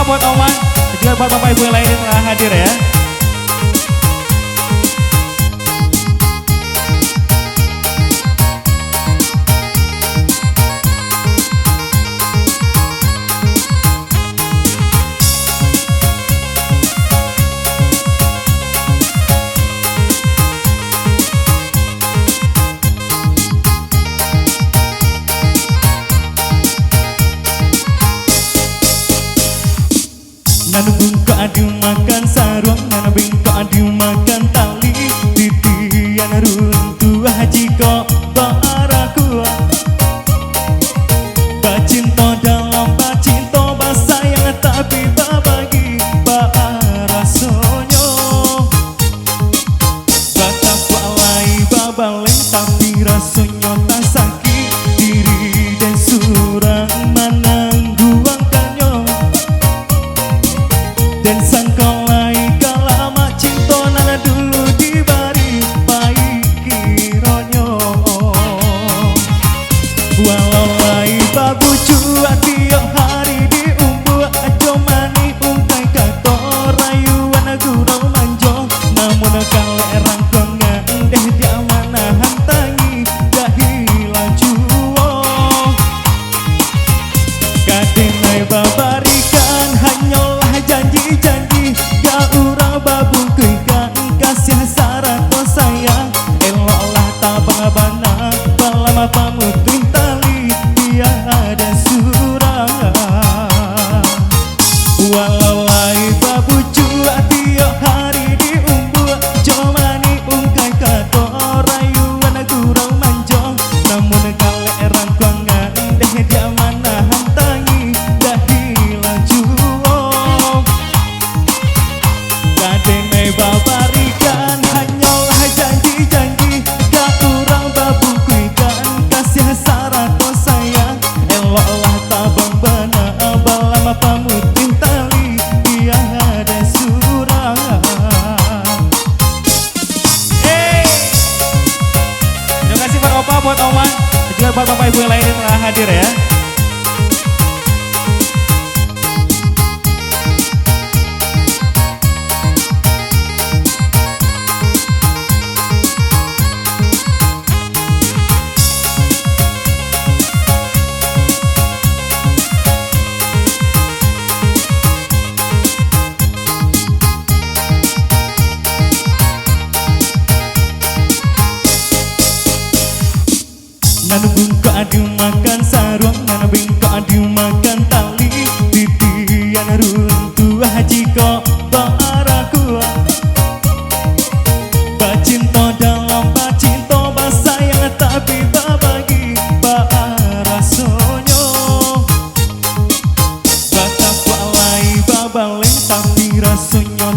buat Oman, juga buat Bapak Ibu yang lain yang telah hadir ya. Nana bungka dimakan sarung, nana bengkok dimakan tali, titian runtuh jika baraku. Bacinta dalam bacinta basayang tapi babagi barasonyo. Batapa alai babaleng tapi rasonyo tak sakit diri dan surang manangguang kanyo. Dan sangkalai kalama cinta nana dulu dibari baik kironyo. Walau lai babu cuak tiap hari diumbu ajo mani ungkai kato rayuan gurau manjo. Namun kalau rangkongan deh dia mana hantangi dahilah juo. Kadenai babarikan hanyalah janji-janji, gak ura babu kuikan kasih syarat sayang. Eloklah tabang bana balama pamutuh tali tiada surang. Walau lai babu cuak tiap hari diumbu jomani ungkai kato rayuan gurau manjo. Namun kalau rangkongan deh dia mana hantangi dahilah juo. Kadenai babarikan hanyalah janji-janji, gak urang babu kuikan kasih syarat sayang. Eloklah tabang bana balama pamutih tali tiada surang. Terima kasih buat Opa, buat Oman, juga buat Bapak Ibu yang lain yang telah hadir ya. Nana bungka dimakan sarung, nana bengkok dimakan tali, titian runtuh jika baraku. Bacinta dalam bacinta basayang tapi babagi barasonyo. Batapa alai babaleng tapi rasonyo